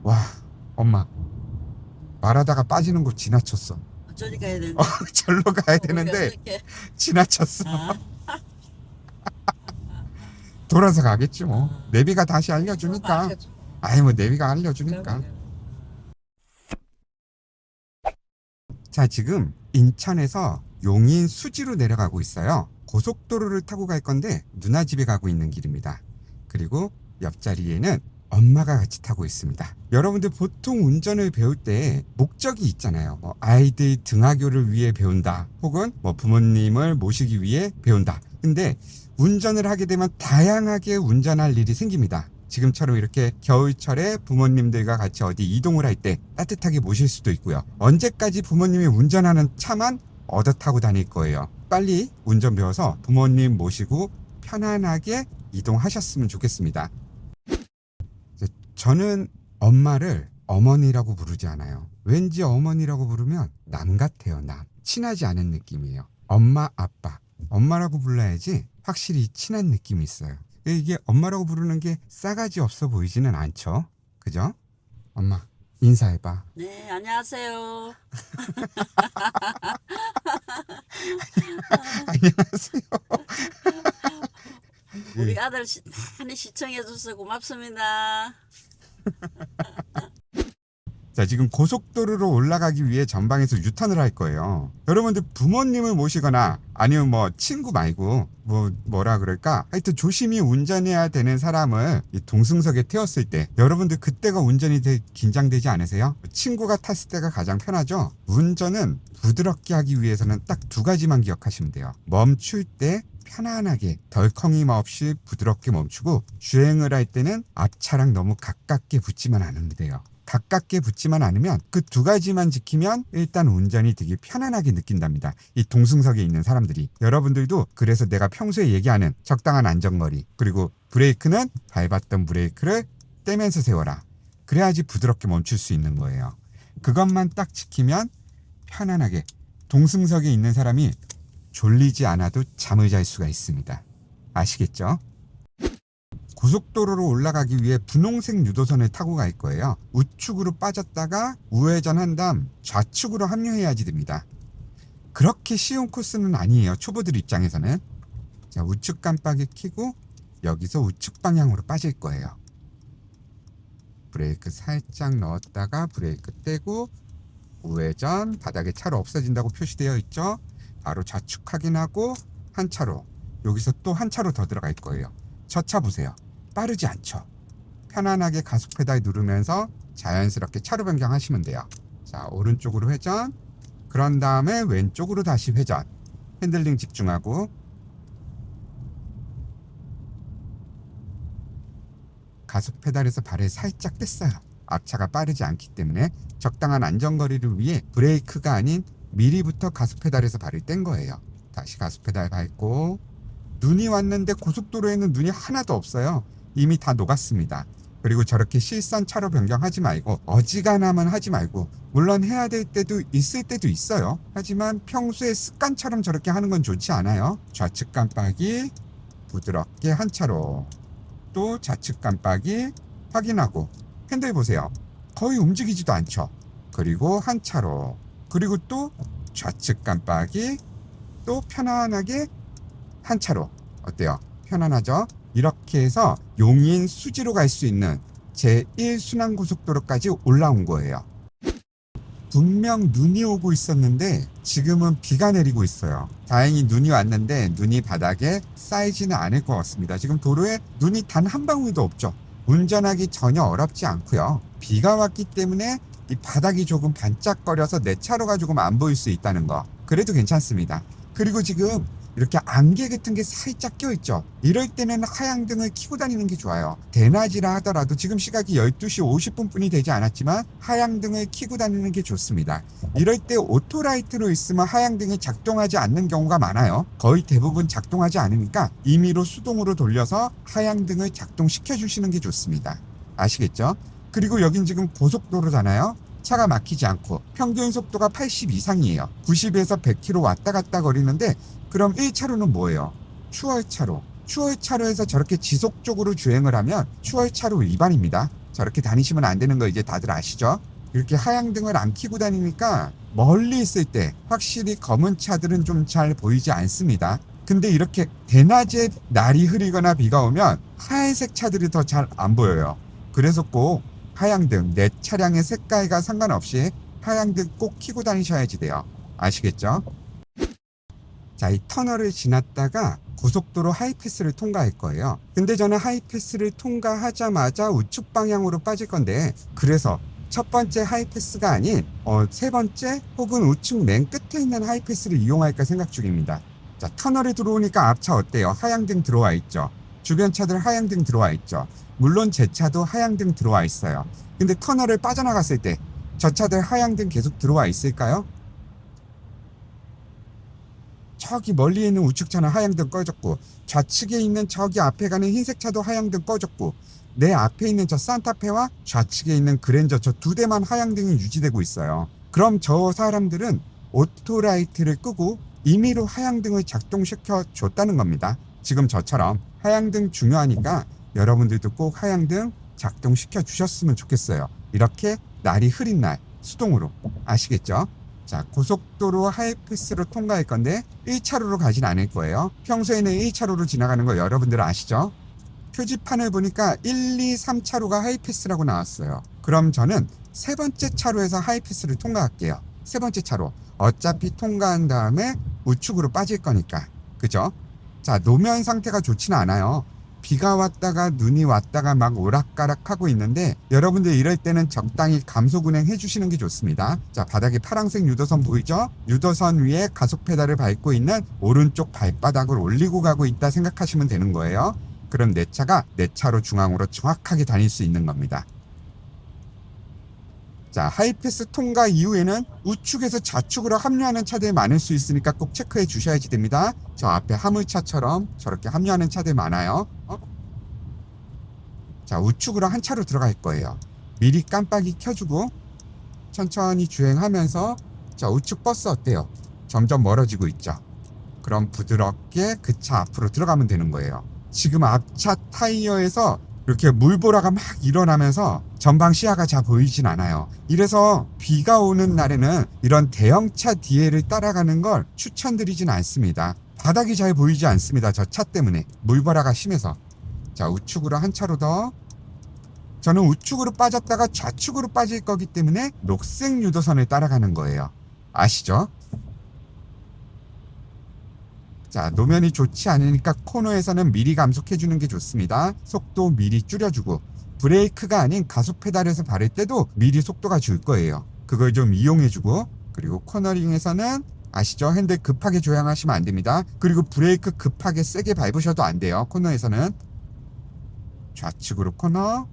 와, 엄마, 말하다가 빠지는 거 지나쳤어. 저리 가야 되는데. 절로 가야 우리 되는데 어떻게? 지나쳤어. 아, 돌아서 가겠지 뭐. 아. 내비가 다시 좀 알려주니까. 알려줘. 아이 뭐 내비가 알려주니까. 자, 지금 인천에서 용인 수지로 내려가고 있어요. 고속도로를 타고 갈 건데 누나 집에 가고 있는 길입니다. 그리고 옆자리에는 엄마가 같이 타고 있습니다. 여러분들 보통 운전을 배울 때 목적이 있잖아요. 뭐 아이들 등하교를 위해 배운다, 혹은 뭐 부모님을 모시기 위해 배운다. 근데 운전을 하게 되면 다양하게 운전할 일이 생깁니다. 지금처럼 이렇게 겨울철에 부모님들과 같이 어디 이동을 할 때 따뜻하게 모실 수도 있고요. 언제까지 부모님이 운전하는 차만 얻어 타고 다닐 거예요. 빨리 운전 배워서 부모님 모시고 편안하게 이동하셨으면 좋겠습니다. 저는 엄마를 어머니라고 부르지 않아요. 왠지 어머니라고 부르면 남 같아요, 남. 친하지 않은 느낌이에요. 엄마, 아빠. 엄마라고 불러야지 확실히 친한 느낌이 있어요. 이게 엄마라고 부르는 게 싸가지 없어 보이지는 않죠. 그죠? 엄마, 인사해봐. 네, 안녕하세요. 안녕하세요. 우리 예. 아들 많이 시청해줘서 고맙습니다. 자, 지금 고속도로로 올라가기 위해 전방에서 유턴을 할 거예요. 여러분들 부모님을 모시거나 아니면 뭐 친구 말고 뭐라 그럴까? 하여튼 조심히 운전해야 되는 사람을 이 동승석에 태웠을 때 여러분들 그때가 운전이 긴장되지 않으세요? 친구가 탔을 때가 가장 편하죠? 운전은 부드럽게 하기 위해서는 딱 두 가지만 기억하시면 돼요. 멈출 때 편안하게 덜컹임 없이 부드럽게 멈추고, 주행을 할 때는 앞차랑 너무 가깝게 붙지만 않으면 돼요. 가깝게 붙지만 않으면 그 두 가지만 지키면 일단 운전이 되게 편안하게 느낀답니다. 이 동승석에 있는 사람들이. 여러분들도 그래서 내가 평소에 얘기하는 적당한 안전거리, 그리고 브레이크는 밟았던 브레이크를 떼면서 세워라. 그래야지 부드럽게 멈출 수 있는 거예요. 그것만 딱 지키면 편안하게 동승석에 있는 사람이 졸리지 않아도 잠을 잘 수가 있습니다. 아시겠죠? 고속도로로 올라가기 위해 분홍색 유도선을 타고 갈 거예요. 우측으로 빠졌다가 우회전한 다음 좌측으로 합류해야지 됩니다. 그렇게 쉬운 코스는 아니에요, 초보들 입장에서는. 자, 우측 깜빡이 켜고 여기서 우측 방향으로 빠질 거예요. 브레이크 살짝 넣었다가 브레이크 떼고 우회전, 바닥에 차로 없어진다고 표시되어 있죠. 바로 좌측 확인하고 한 차로, 여기서 또 한 차로 더 들어갈 거예요. 저 차 보세요. 빠르지 않죠? 편안하게 가속 페달 누르면서 자연스럽게 차로 변경하시면 돼요. 자, 오른쪽으로 회전, 그런 다음에 왼쪽으로 다시 회전. 핸들링 집중하고, 가속 페달에서 발을 살짝 뗐어요. 앞차가 빠르지 않기 때문에 적당한 안전거리를 위해 브레이크가 아닌 미리부터 가속 페달에서 발을 뗀 거예요. 다시 가속 페달 밟고, 눈이 왔는데 고속도로에는 눈이 하나도 없어요. 이미 다 녹았습니다. 그리고 저렇게 실선 차로 변경하지 말고, 어지간하면 하지 말고, 물론 해야 될 때도 있을 때도 있어요. 하지만 평소에 습관처럼 저렇게 하는 건 좋지 않아요. 좌측 깜빡이 부드럽게 한 차로, 또 좌측 깜빡이 확인하고, 핸들 보세요. 거의 움직이지도 않죠. 그리고 한 차로, 그리고 또 좌측 깜빡이, 또 편안하게 한 차로. 어때요? 편안하죠? 이렇게 해서 용인 수지로 갈 수 있는 제1순환고속도로까지 올라온 거예요. 분명 눈이 오고 있었는데 지금은 비가 내리고 있어요. 다행히 눈이 왔는데 눈이 바닥에 쌓이지는 않을 것 같습니다. 지금 도로에 눈이 단 한 방울도 없죠. 운전하기 전혀 어렵지 않고요. 비가 왔기 때문에 이 바닥이 조금 반짝거려서 내 차로가 조금 안 보일 수 있다는 거, 그래도 괜찮습니다. 그리고 지금 이렇게 안개 같은 게 살짝 껴있죠. 이럴 때는 하향등을 켜고 다니는 게 좋아요. 대낮이라 하더라도, 지금 시각이 12시 50분 뿐이 되지 않았지만 하향등을 켜고 다니는 게 좋습니다. 이럴 때 오토라이트로 있으면 하향등이 작동하지 않는 경우가 많아요. 거의 대부분 작동하지 않으니까 임의로 수동으로 돌려서 하향등을 작동시켜 주시는 게 좋습니다. 아시겠죠? 그리고 여긴 지금 고속도로잖아요. 차가 막히지 않고 평균 속도가 80 이상이에요. 90에서 100km 왔다 갔다 거리는데, 그럼 1차로는 뭐예요? 추월차로. 추월차로에서 저렇게 지속적으로 주행을 하면 추월차로 위반입니다. 저렇게 다니시면 안 되는 거 이제 다들 아시죠? 이렇게 하향등을 안 켜고 다니니까 멀리 있을 때 확실히 검은 차들은 좀 잘 보이지 않습니다. 근데 이렇게 대낮에 날이 흐리거나 비가 오면 하얀색 차들이 더 잘 안 보여요. 그래서 꼭 하향등, 내 차량의 색깔과 상관없이 하향등 꼭 켜고 다니셔야지 돼요. 아시겠죠? 자, 이 터널을 지났다가 고속도로 하이패스를 통과할 거예요. 근데 저는 하이패스를 통과하자마자 우측 방향으로 빠질 건데, 그래서 첫 번째 하이패스가 아닌 세 번째 혹은 우측 맨 끝에 있는 하이패스를 이용할까 생각 중입니다. 자, 터널에 들어오니까 앞차 어때요? 하향등 들어와 있죠. 주변 차들 하향등 들어와 있죠. 물론 제 차도 하향등 들어와 있어요. 근데 터널을 빠져나갔을 때 저 차들 하향등 계속 들어와 있을까요? 저기 멀리 있는 우측 차는 하향등 꺼졌고, 좌측에 있는 저기 앞에 가는 흰색 차도 하향등 꺼졌고, 내 앞에 있는 저 산타페와 좌측에 있는 그랜저 저 두 대만 하향등이 유지되고 있어요. 그럼 저 사람들은 오토라이트를 끄고 임의로 하향등을 작동시켜 줬다는 겁니다. 지금 저처럼 하향등 중요하니까 여러분들도 꼭 하향등 작동시켜 주셨으면 좋겠어요. 이렇게 날이 흐린 날 수동으로. 아시겠죠? 자, 고속도로 하이패스로 통과할 건데 1차로로 가진 않을 거예요. 평소에는 1차로로 지나가는 거 여러분들 아시죠? 표지판을 보니까 1, 2, 3차로가 하이패스라고 나왔어요. 그럼 저는 세 번째 차로에서 하이패스를 통과할게요. 세 번째 차로. 어차피 통과한 다음에 우측으로 빠질 거니까. 그죠? 자, 노면 상태가 좋지는 않아요. 비가 왔다가 눈이 왔다가 막 오락가락 하고 있는데, 여러분들 이럴 때는 적당히 감속 운행 해주시는 게 좋습니다. 자, 바닥에 파란색 유도선 보이죠? 유도선 위에 가속 페달을 밟고 있는 오른쪽 발바닥을 올리고 가고 있다 생각하시면 되는 거예요. 그럼 내 차가 내 차로 중앙으로 정확하게 다닐 수 있는 겁니다. 자, 하이패스 통과 이후에는 우측에서 좌측으로 합류하는 차들이 많을 수 있으니까 꼭 체크해 주셔야지 됩니다. 저 앞에 화물차처럼 저렇게 합류하는 차들 많아요. 자, 우측으로 한 차로 들어갈 거예요. 미리 깜빡이 켜주고 천천히 주행하면서, 자, 우측 버스 어때요? 점점 멀어지고 있죠. 그럼 부드럽게 그 차 앞으로 들어가면 되는 거예요. 지금 앞차 타이어에서 이렇게 물보라가 막 일어나면서 전방 시야가 잘 보이진 않아요. 이래서 비가 오는 날에는 이런 대형차 뒤에를 따라가는 걸 추천드리진 않습니다. 바닥이 잘 보이지 않습니다. 저 차 때문에 물보라가 심해서. 자, 우측으로 한 차로 더. 저는 우측으로 빠졌다가 좌측으로 빠질 거기 때문에 녹색 유도선을 따라가는 거예요. 아시죠? 자, 노면이 좋지 않으니까 코너에서는 미리 감속해주는 게 좋습니다. 속도 미리 줄여주고, 브레이크가 아닌 가속 페달에서 밟을 때도 미리 속도가 줄 거예요. 그걸 좀 이용해주고, 그리고 코너링에서는 아시죠? 핸들 급하게 조향하시면 안 됩니다. 그리고 브레이크 급하게 세게 밟으셔도 안 돼요. 코너에서는. 좌측으로 코너.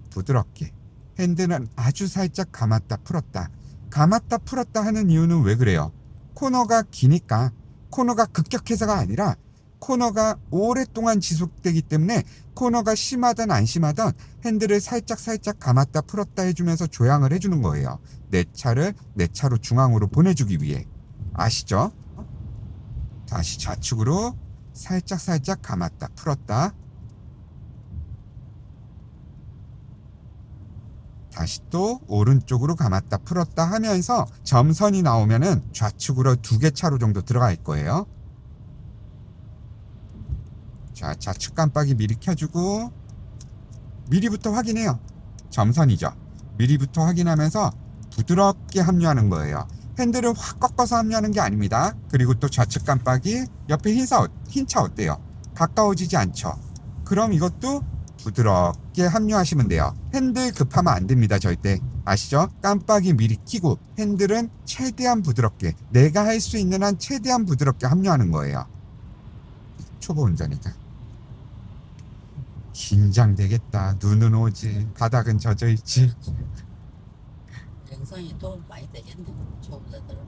부드럽게. 핸들은 아주 살짝 감았다 풀었다. 감았다 풀었다 하는 이유는 왜 그래요? 코너가 기니까. 코너가 급격해서가 아니라 코너가 오랫동안 지속되기 때문에 코너가 심하든 안 심하든 핸들을 살짝 감았다 풀었다 해주면서 조향을 해주는 거예요. 내 차를 내 차로 중앙으로 보내주기 위해. 아시죠? 다시 좌측으로 살짝 감았다 풀었다. 다시 또 오른쪽으로 감았다 풀었다 하면서 점선이 나오면은 좌측으로 2개 차로 정도 들어갈 거예요. 자, 좌측 깜빡이 미리 켜주고, 미리부터 확인해요. 점선이죠. 미리부터 확인하면서 부드럽게 합류하는 거예요. 핸들을 확 꺾어서 합류하는 게 아닙니다. 그리고 또 좌측 깜빡이, 옆에 흰 차 어때요? 가까워지지 않죠? 그럼 이것도 부드럽게 합류하시면 돼요. 핸들 급하면 안 됩니다. 절대. 아시죠? 깜빡이 미리 켜고 핸들은 최대한 부드럽게, 내가 할 수 있는 한 최대한 부드럽게 합류하는 거예요. 초보 운전이다. 긴장되겠다. 눈은 오지, 바닥은 젖어 있지. 영상이 도움 많이 되겠네. 초보자들은.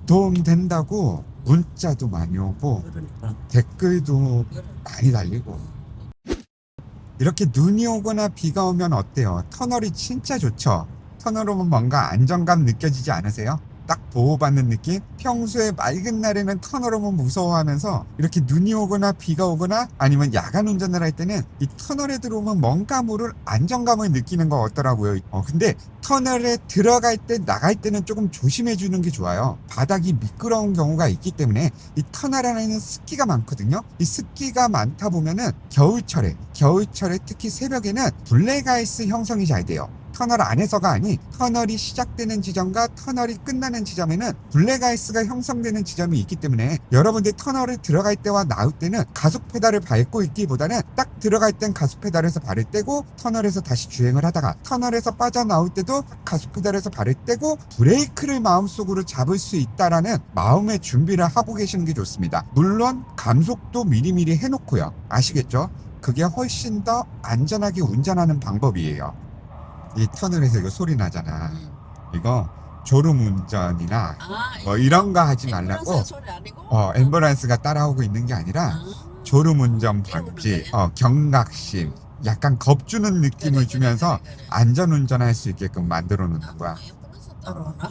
도움 된다고 문자도 많이 오고 그러니까. 댓글도 많이 달리고. 이렇게 눈이 오거나 비가 오면 어때요? 터널이 진짜 좋죠? 터널 오면 뭔가 안정감 느껴지지 않으세요? 딱 보호받는 느낌? 평소에 맑은 날에는 터널 오면 무서워하면서 이렇게 눈이 오거나 비가 오거나 아니면 야간 운전을 할 때는 이 터널에 들어오면 뭔가 모를 안정감을 느끼는 것 같더라고요. 근데 터널에 들어갈 때 나갈 때는 조금 조심해 주는 게 좋아요. 바닥이 미끄러운 경우가 있기 때문에 이 터널 안에는 습기가 많거든요. 이 습기가 많다 보면은 겨울철에 특히 새벽에는 블랙아이스 형성이 잘 돼요. 터널 안에서가 아닌 터널이 시작되는 지점과 터널이 끝나는 지점에는 블랙아이스가 형성되는 지점이 있기 때문에 여러분들 터널을 들어갈 때와 나올 때는 가속 페달을 밟고 있기보다는 딱 들어갈 땐 가속 페달에서 발을 떼고 터널에서 다시 주행을 하다가 터널에서 빠져나올 때도 가속 페달에서 발을 떼고 브레이크를 마음속으로 잡을 수 있다라는 마음의 준비를 하고 계시는 게 좋습니다. 물론 감속도 미리미리 해놓고요. 아시겠죠? 그게 훨씬 더 안전하게 운전하는 방법이에요. 이 터널에서 이거 소리 나잖아. 이거 졸음 운전이나 뭐 이런 거 하지 말라고. 앰뷸런스 소리 아니고? 앰뷸런스가 따라오고 있는 게 아니라 졸음 운전 방지, 경각심, 약간 겁주는 느낌을 주면서 안전 운전할 수 있게끔 만들어 놓는 거야. 앰뷸런스 따라오나?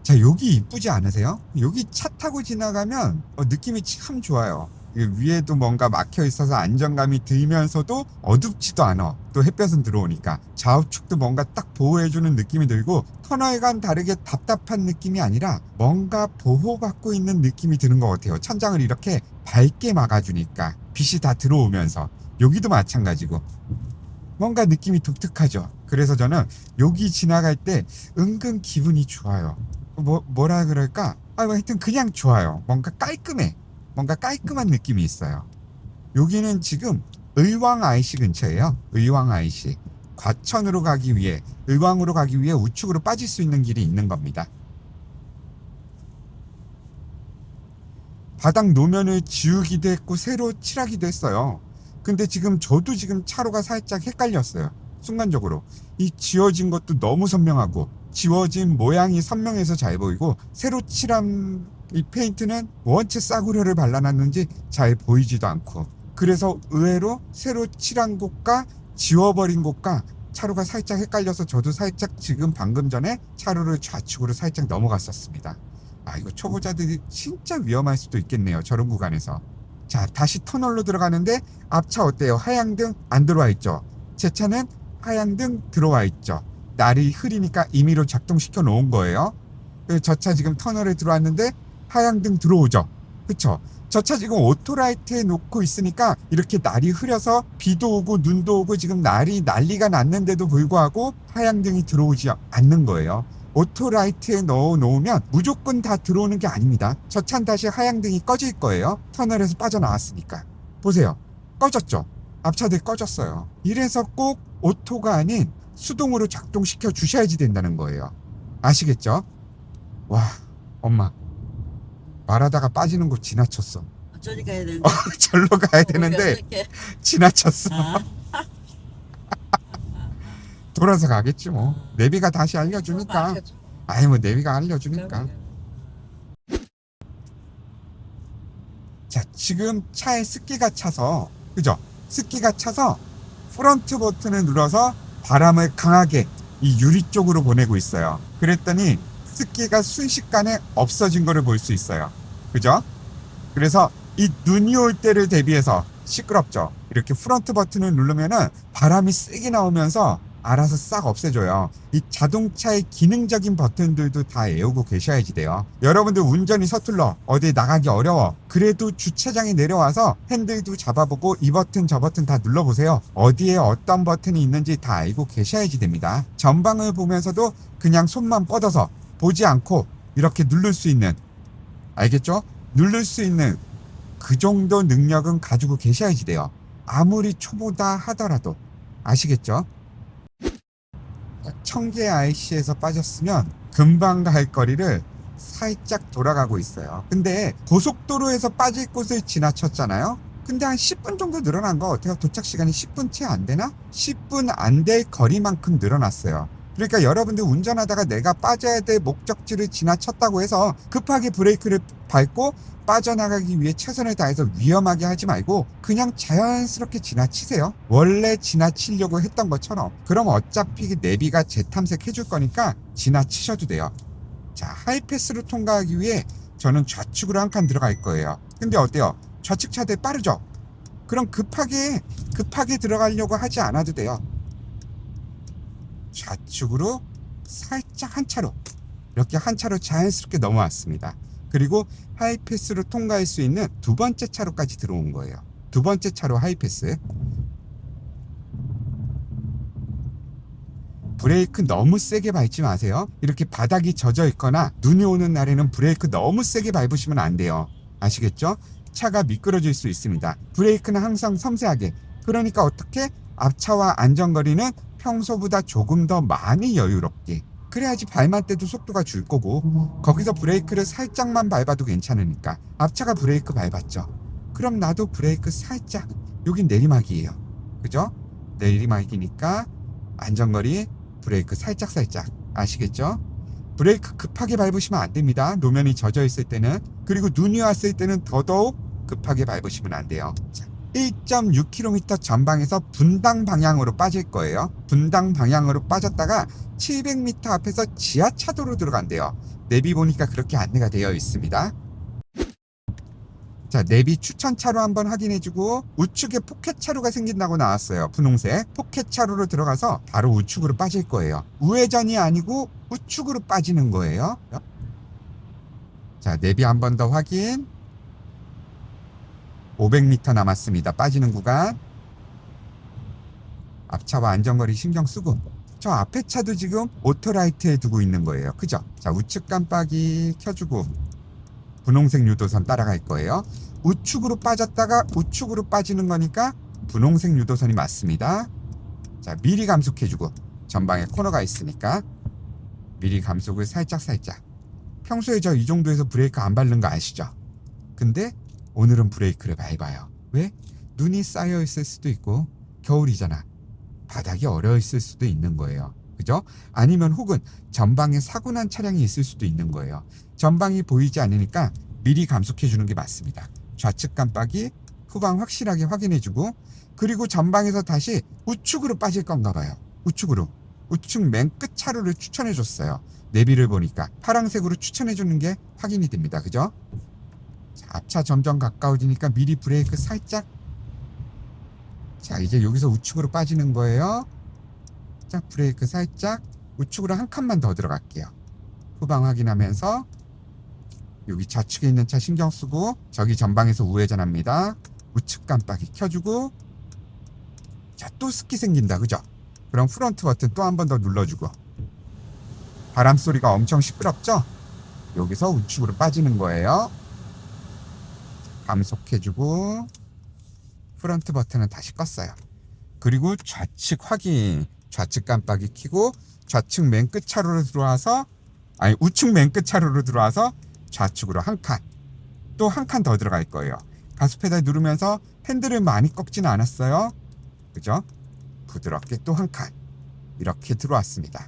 자, 여기 이쁘지 않으세요? 여기 차 타고 지나가면 느낌이 참 좋아요. 위에도 뭔가 막혀 있어서 안정감이 들면서도 어둡지도 않아. 또 햇볕은 들어오니까 좌우측도 뭔가 딱 보호해주는 느낌이 들고 터널과는 다르게 답답한 느낌이 아니라 뭔가 보호받고 있는 느낌이 드는 것 같아요. 천장을 이렇게 밝게 막아주니까 빛이 다 들어오면서. 여기도 마찬가지고 뭔가 느낌이 독특하죠. 그래서 저는 여기 지나갈 때 은근 기분이 좋아요. 뭐라 그럴까? 하여튼 그냥 좋아요. 뭔가 깔끔해. 뭔가 깔끔한 느낌이 있어요. 여기는 지금 의왕 IC 근처예요. 의왕 IC. 과천으로 가기 위해, 의왕으로 가기 위해 우측으로 빠질 수 있는 길이 있는 겁니다. 바닥 노면을 지우기도 했고 새로 칠하기도 했어요. 근데 저도 지금 차로가 살짝 헷갈렸어요. 순간적으로 이 지워진 것도 너무 선명하고 지워진 모양이 선명해서 잘 보이고 새로 칠한 이 페인트는 원체 싸구려를 발라놨는지 잘 보이지도 않고, 그래서 의외로 새로 칠한 곳과 지워버린 곳과 차로가 살짝 헷갈려서 저도 살짝 지금 방금 전에 차로를 좌측으로 살짝 넘어갔었습니다. 이거 초보자들이 진짜 위험할 수도 있겠네요. 저런 구간에서. 자, 다시 터널로 들어가는데 앞차 어때요? 하향등 안 들어와 있죠? 제 차는 하향등 들어와 있죠. 날이 흐리니까 임의로 작동시켜 놓은 거예요. 저 차 지금 터널에 들어왔는데 하향등 들어오죠. 그쵸? 저 차 지금 오토라이트에 놓고 있으니까 이렇게 날이 흐려서 비도 오고 눈도 오고 지금 날이 난리가 났는데도 불구하고 하향등이 들어오지 않는 거예요. 오토라이트에 넣어 놓으면 무조건 다 들어오는 게 아닙니다. 저 차는 다시 하향등이 꺼질 거예요. 터널에서 빠져나왔으니까. 보세요. 꺼졌죠? 앞차들 꺼졌어요. 이래서 꼭 오토가 아닌 수동으로 작동시켜 주셔야지 된다는 거예요. 아시겠죠? 와, 엄마. 말하다가 빠지는 곳 지나쳤어. 저리 가야 되는데. 절로 가야 되는데 지나쳤어. 돌아서 가겠지 뭐. 내비가 다시 알려주니까. 뭐 내비가 알려주니까. 자, 지금 차에 습기가 차서, 그죠? 습기가 차서 프론트 버튼을 눌러서 바람을 강하게 이 유리 쪽으로 보내고 있어요. 그랬더니 습기가 순식간에 없어진 거를 볼 수 있어요. 그죠? 그래서 이 눈이 올 때를 대비해서 시끄럽죠? 이렇게 프론트 버튼을 누르면은 바람이 세게 나오면서 알아서 싹 없애줘요. 이 자동차의 기능적인 버튼들도 다 외우고 계셔야지 돼요. 여러분들 운전이 서툴러 어디 나가기 어려워, 그래도 주차장에 내려와서 핸들도 잡아보고 이 버튼 저 버튼 다 눌러보세요. 어디에 어떤 버튼이 있는지 다 알고 계셔야지 됩니다. 전방을 보면서도 그냥 손만 뻗어서 보지 않고 이렇게 누를 수 있는, 알겠죠? 누를 수 있는 그 정도 능력은 가지고 계셔야지 돼요. 아무리 초보다 하더라도. 아시겠죠? 청계 IC에서 빠졌으면 금방 갈 거리를 살짝 돌아가고 있어요. 근데 고속도로에서 빠질 곳을 지나쳤잖아요. 근데 한 10분 정도 늘어난 거 어때요? 도착 시간이 10분 채 안 되나? 10분 안 될 거리만큼 늘어났어요. 그러니까 여러분들 운전하다가 내가 빠져야 될 목적지를 지나쳤다고 해서 급하게 브레이크를 밟고 빠져나가기 위해 최선을 다해서 위험하게 하지 말고 그냥 자연스럽게 지나치세요. 원래 지나치려고 했던 것처럼. 그럼 어차피 내비가 재탐색해 줄 거니까 지나치셔도 돼요. 자, 하이패스로 통과하기 위해 저는 좌측으로 한 칸 들어갈 거예요. 근데 어때요? 좌측 차들 빠르죠? 그럼 급하게 들어가려고 하지 않아도 돼요. 좌측으로 살짝 한 차로, 이렇게 한 차로 자연스럽게 넘어왔습니다. 그리고 하이패스로 통과할 수 있는 두 번째 차로까지 들어온 거예요. 두 번째 차로 하이패스. 브레이크 너무 세게 밟지 마세요. 이렇게 바닥이 젖어 있거나 눈이 오는 날에는 브레이크 너무 세게 밟으시면 안 돼요. 아시겠죠? 차가 미끄러질 수 있습니다. 브레이크는 항상 섬세하게. 그러니까 어떻게? 앞차와 안전거리는 평소보다 조금 더 많이 여유롭게. 그래야지 밟을 때도 속도가 줄 거고, 거기서 브레이크를 살짝만 밟아도 괜찮으니까. 앞차가 브레이크 밟았죠? 그럼 나도 브레이크 살짝. 여긴 내리막이에요. 그죠? 내리막이니까 안전거리 브레이크 살짝 아시겠죠? 브레이크 급하게 밟으시면 안 됩니다. 노면이 젖어 있을 때는. 그리고 눈이 왔을 때는 더더욱 급하게 밟으시면 안 돼요. 1.6km 전방에서 분당 방향으로 빠질 거예요. 분당 방향으로 빠졌다가 700m 앞에서 지하차도로 들어간대요. 내비 보니까 그렇게 안내가 되어 있습니다. 자, 내비 추천차로 한번 확인해주고, 우측에 포켓차로가 생긴다고 나왔어요. 분홍색 포켓차로로 들어가서 바로 우측으로 빠질 거예요. 우회전이 아니고 우측으로 빠지는 거예요. 자, 내비 한 번 더 확인. 500m 남았습니다. 빠지는 구간. 앞차와 안전거리 신경 쓰고. 저 앞에 차도 지금 오토라이트에 두고 있는 거예요. 그죠? 자, 우측 깜빡이 켜주고 분홍색 유도선 따라갈 거예요. 우측으로 빠졌다가 우측으로 빠지는 거니까 분홍색 유도선이 맞습니다. 자, 미리 감속해주고, 전방에 코너가 있으니까 미리 감속을 살짝. 평소에 저 이 정도에서 브레이크 안 밟는 거 아시죠? 근데 오늘은 브레이크를 밟아요. 왜? 눈이 쌓여 있을 수도 있고, 겨울이잖아. 바닥이 얼어 있을 수도 있는 거예요. 그죠? 아니면 혹은 전방에 사고 난 차량이 있을 수도 있는 거예요. 전방이 보이지 않으니까 미리 감속해 주는 게 맞습니다. 좌측 깜빡이, 후방 확실하게 확인해 주고, 그리고 전방에서 다시 우측으로 빠질 건가 봐요. 우측 맨 끝 차로를 추천해 줬어요. 내비를 보니까 파란색으로 추천해 주는 게 확인이 됩니다. 그죠? 자, 앞차 점점 가까워지니까 미리 브레이크 살짝. 자, 이제 여기서 우측으로 빠지는 거예요. 자, 브레이크 살짝. 우측으로 한 칸만 더 들어갈게요. 후방 확인하면서 여기 좌측에 있는 차 신경 쓰고, 저기 전방에서 우회전합니다. 우측 깜빡이 켜주고. 자, 또 습기 생긴다. 그죠? 그럼 프론트 버튼 또 한 번 더 눌러주고. 바람 소리가 엄청 시끄럽죠? 여기서 우측으로 빠지는 거예요. 감속해주고, 프론트 버튼은 다시 껐어요. 그리고 좌측 확인. 좌측 깜빡이 켜고, 좌측 맨 끝 차로로 들어와서, 아니, 우측 맨 끝 차로로 들어와서 좌측으로 한 칸. 또 한 칸 더 들어갈 거예요. 가스 페달 누르면서 핸들을 많이 꺾지는 않았어요. 그죠? 부드럽게 또 한 칸. 이렇게 들어왔습니다.